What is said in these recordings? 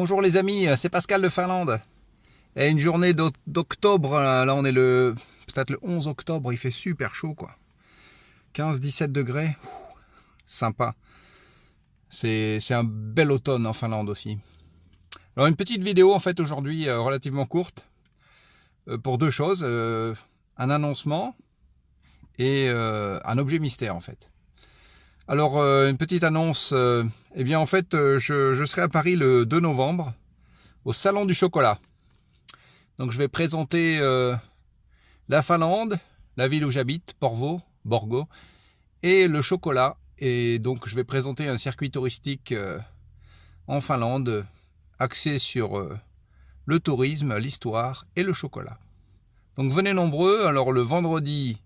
Bonjour les amis, c'est Pascal de Finlande. Et une journée d'octobre, là on est peut-être le 11 octobre, il fait super chaud quoi. 15-17 degrés, sympa. C'est un bel automne en Finlande aussi. Alors une petite vidéo en fait aujourd'hui relativement courte pour deux choses. Un annoncement et un objet mystère en fait. Alors une petite annonce, eh bien en fait je serai à Paris le 2 novembre au Salon du Chocolat. Donc je vais présenter la Finlande, la ville où j'habite, Borgo, et le chocolat. Et donc je vais présenter un circuit touristique en Finlande axé sur le tourisme, l'histoire et le chocolat. Donc venez nombreux, alors le vendredi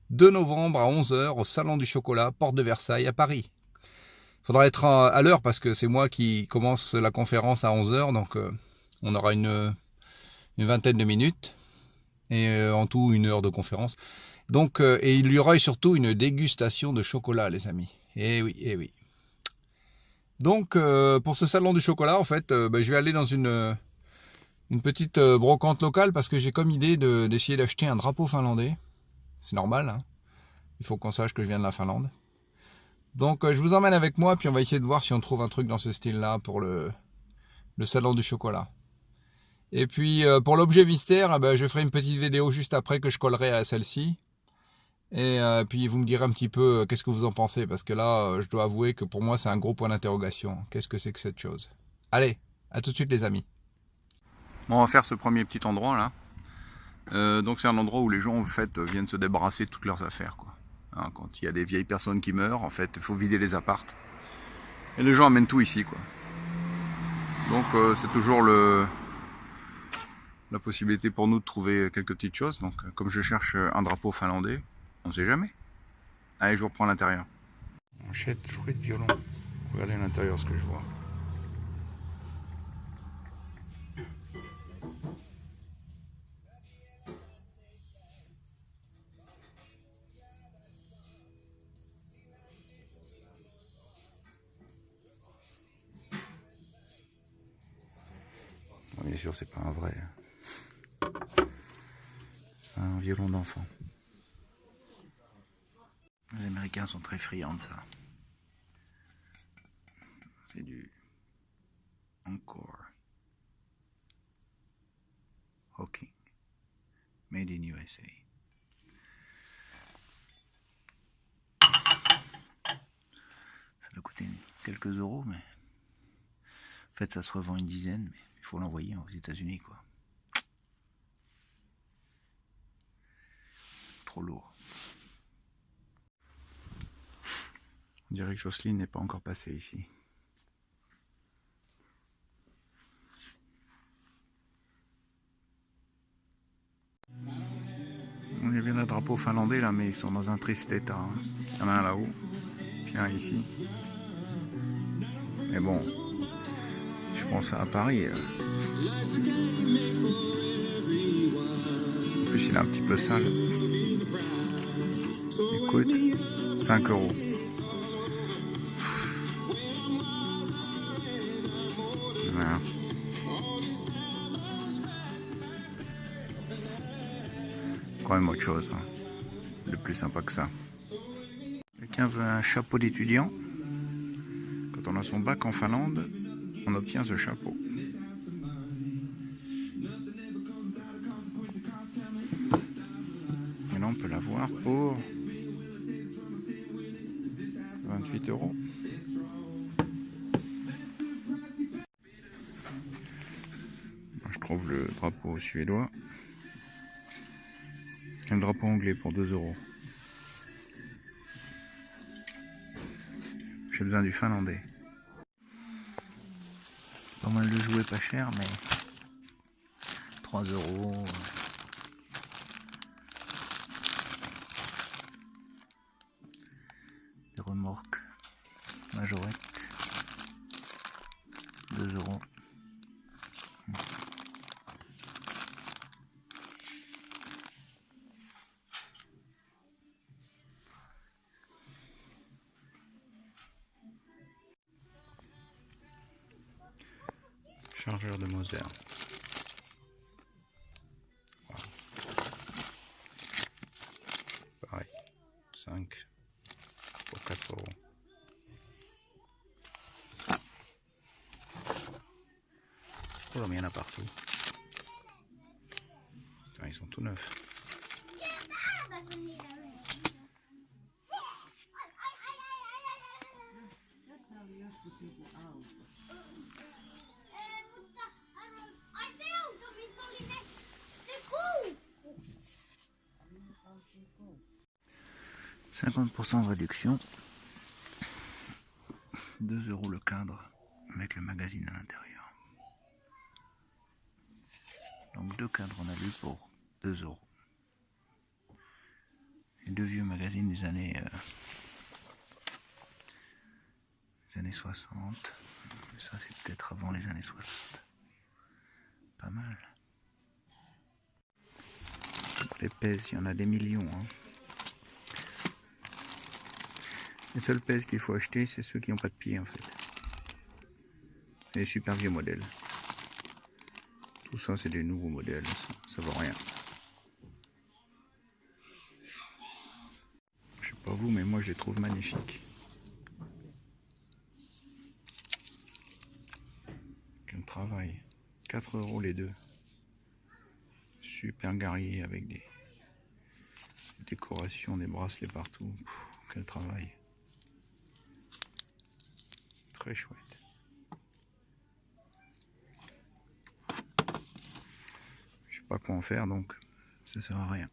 2 novembre à 11 h au Salon du Chocolat, porte de Versailles à Paris. Il faudra être à l'heure parce que c'est moi qui commence la conférence à 11 h, donc on aura une vingtaine de minutes. Et en tout 1 heure de conférence. Donc, et il y aura surtout une dégustation de chocolat, les amis. Eh oui, eh oui. Donc, pour ce salon du chocolat, en fait, je vais aller dans une petite brocante locale parce que j'ai comme idée d'essayer d'acheter un drapeau finlandais. C'est normal, hein. Il faut qu'on sache que je viens de la Finlande. Donc, je vous emmène avec moi, puis on va essayer de voir si on trouve un truc dans ce style-là pour le salon du chocolat. Et puis pour l'objet mystère, je ferai une petite vidéo juste après que je collerai à celle-ci. Et puis vous me direz un petit peu qu'est-ce que vous en pensez. Parce que là, je dois avouer que pour moi, c'est un gros point d'interrogation. Qu'est-ce que c'est que cette chose? Allez, à tout de suite les amis. Bon, on va faire ce premier petit endroit là. Donc c'est un endroit où les gens en fait viennent se débarrasser de toutes leurs affaires, quoi. Hein, quand il y a des vieilles personnes qui meurent, en fait, il faut vider les appartes. Et les gens amènent tout ici, quoi. Donc c'est toujours la possibilité pour nous de trouver quelques petites choses. Donc comme je cherche un drapeau finlandais, on ne sait jamais. Allez, je vous reprends à l'intérieur. Manchette, jouer de violon. Regardez à l'intérieur ce que je vois. Bon, bien sûr, c'est pas un vrai. C'est un violon d'enfant. Les Américains sont très friands de ça. C'est du Encore Hawking, made in USA. Ça doit coûter quelques euros, mais en fait ça se revend une dizaine, mais il faut l'envoyer aux États-Unis, quoi. Trop lourd. On dirait que Jocelyne n'est pas encore passée ici. On est bien un drapeau finlandais là, mais ils sont dans un triste état. Hein. Il y en a un là-haut, puis un ici. Mais bon, je pense à Paris. En plus, il est un petit peu sale. Il coûte 5 euros. Voilà. Quand même autre chose, hein. De plus sympa que ça. Quelqu'un veut un chapeau d'étudiant. Quand on a son bac en Finlande, on obtient ce chapeau. Et là, on peut l'avoir pour 28 euros. Je trouve le drapeau suédois. Et le drapeau anglais pour 2 euros. J'ai besoin du finlandais. Pas mal de jouets pas cher, mais 3 euros. Des remorques majorettes. 2 euros. Chargeur de Moser. Wow. Pareil. 5 pour 4 euros. Oh, mais il y en a partout. Putain, ils sont tout neufs. « 50% de réduction, 2 euros le cadre avec le magazine à l'intérieur. Donc 2 cadres en alu pour 2 euros. Et 2 vieux magazines des années 60. Ça c'est peut-être avant les années 60. Pas mal. Les pèses, il y en a des millions. Hein. Les seuls pèses qu'il faut acheter, c'est ceux qui n'ont pas de pied en fait. Les super vieux modèles. Tout ça, c'est des nouveaux modèles. Ça vaut rien. Je sais pas vous, mais moi je les trouve magnifiques. Quel travail. 4 euros les deux. Super guerrier avec des décorations, des bracelets partout. Quel travail. Très chouette. Je sais pas quoi en faire, donc ça sert à rien.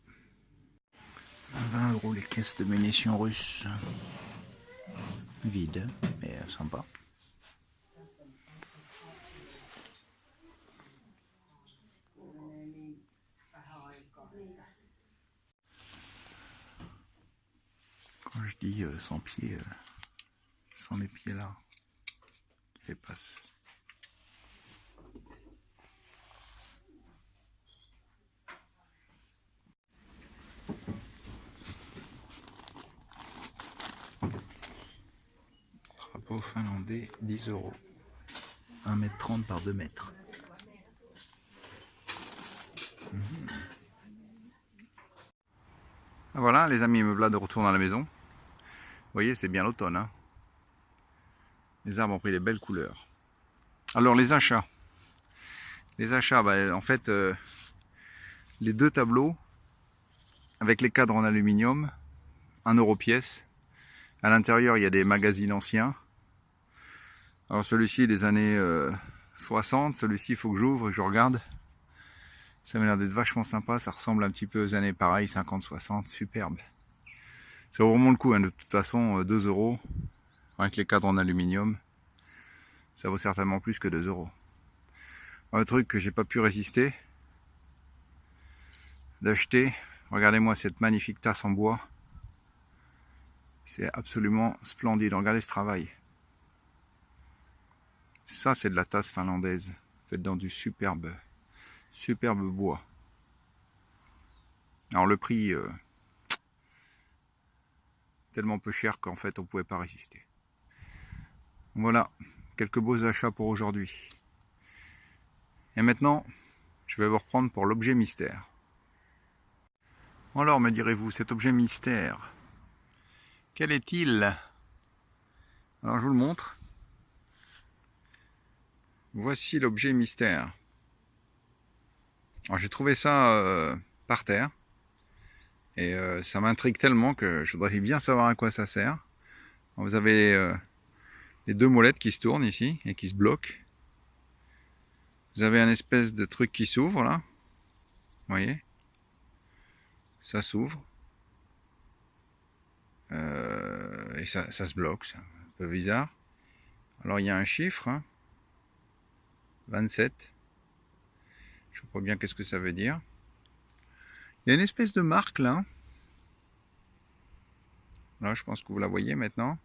20 euros les caisses de munitions russes. Vides, mais sympa. Quand je dis sans pied, sans les pieds là, qui les passent. Drapeau finlandais, 10 euros. 1,30 m par 2 mètres. Voilà les amis, me voilà de retour dans la maison. Vous voyez, c'est bien l'automne. Hein, les arbres ont pris des belles couleurs. Alors les achats. Les achats, en fait, les 2 tableaux avec les cadres en aluminium, 1 euro pièce. À l'intérieur, il y a des magazines anciens. Alors celui-ci des années 60, celui-ci il faut que j'ouvre et que je regarde. Ça m'a l'air d'être vachement sympa, ça ressemble un petit peu aux années pareilles, 50-60, superbe. Ça vaut vraiment le coup, hein, de toute façon, 2 euros, avec les cadres en aluminium, ça vaut certainement plus que 2 euros. Un truc que j'ai pas pu résister, d'acheter, regardez-moi cette magnifique tasse en bois. C'est absolument splendide, regardez ce travail. Ça c'est de la tasse finlandaise, faite dans du superbe bois. Alors le prix, tellement peu cher qu'en fait on pouvait pas résister. Voilà, quelques beaux achats pour aujourd'hui. Et maintenant, je vais vous reprendre pour l'objet mystère. Alors me direz-vous, cet objet mystère, quel est-il? Alors je vous le montre. Voici l'objet mystère. Alors j'ai trouvé ça par terre. Et ça m'intrigue tellement que je voudrais bien savoir à quoi ça sert. Alors, vous avez les 2 molettes qui se tournent ici et qui se bloquent. Vous avez un espèce de truc qui s'ouvre là. Vous voyez? Ça s'ouvre. Et ça se bloque. C'est un peu bizarre. Alors il y a un chiffre. Hein, 27. Je ne sais pas bien qu'est-ce que ça veut dire. Il y a une espèce de marque là. Là, je pense que vous la voyez maintenant.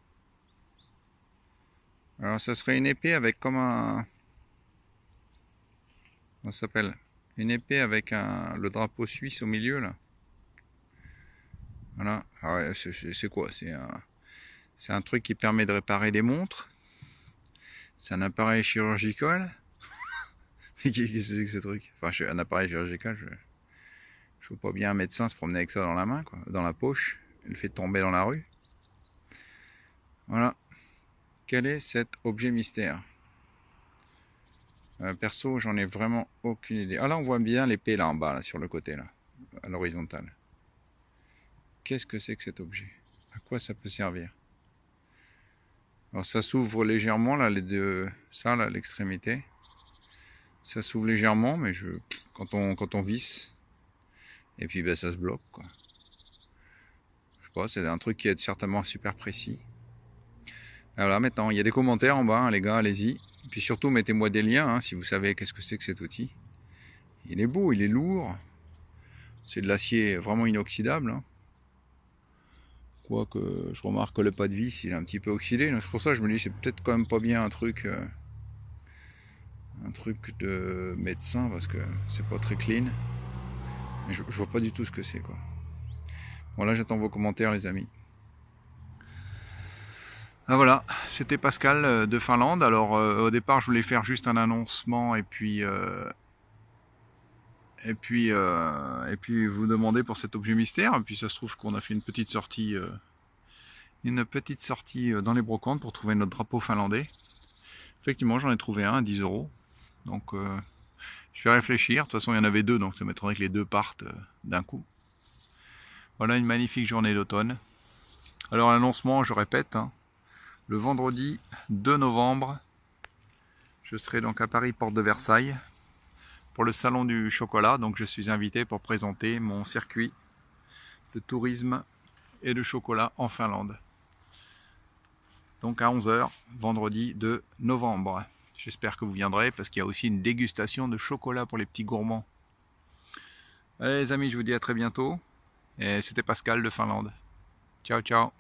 Alors, ça serait une épée avec comme un... Comment ça s'appelle? Une épée avec le drapeau suisse au milieu là. Voilà. Alors, c'est quoi? C'est un truc qui permet de réparer des montres. C'est un appareil chirurgical. Qu'est-ce que c'est que ce truc? Enfin, je suis un appareil chirurgical, je vois pas bien un médecin se promener avec ça dans la main, quoi, dans la poche, et le fait tomber dans la rue. Voilà. Quel est cet objet mystère? Perso, j'en ai vraiment aucune idée. Ah là, on voit bien l'épée là en bas, là, sur le côté, là, à l'horizontale. Qu'est-ce que c'est que cet objet? À quoi ça peut servir? Alors ça s'ouvre légèrement, là, les deux, ça, là, l'extrémité. Ça s'ouvre légèrement, mais quand on visse, et puis ben, ça se bloque, quoi. Je sais pas, c'est un truc qui est certainement super précis. Alors là, maintenant, il y a des commentaires en bas, hein, les gars, allez-y. Et puis surtout, mettez-moi des liens, hein, si vous savez qu'est-ce que c'est que cet outil. Il est beau, il est lourd. C'est de l'acier vraiment inoxydable, hein. Quoique, je remarque que le pas de vis, il est un petit peu oxydé. C'est pour ça que je me dis, c'est peut-être quand même pas bien un truc de médecin, parce que c'est pas très clean. Mais je vois pas du tout ce que c'est, quoi. Bon, là, j'attends vos commentaires, les amis. Ah, voilà, c'était Pascal de Finlande. Alors au départ je voulais faire juste un annoncement et puis vous demander pour cet objet mystère. Et puis ça se trouve qu'on a fait une petite sortie dans les brocantes pour trouver notre drapeau finlandais. Effectivement, j'en ai trouvé un à 10 €. Donc je vais réfléchir. De toute façon il y en avait deux, donc ça m'étonnerait que les deux partent d'un coup. Voilà une magnifique journée d'automne. Alors l'annoncement, je répète, hein, le vendredi 2 novembre, je serai donc à Paris, porte de Versailles, pour le salon du chocolat. Donc je suis invité pour présenter mon circuit de tourisme et de chocolat en Finlande. Donc à 11 h, vendredi 2 novembre. J'espère que vous viendrez parce qu'il y a aussi une dégustation de chocolat pour les petits gourmands. Allez les amis, je vous dis à très bientôt. Et c'était Pascal de Finlande. Ciao, ciao.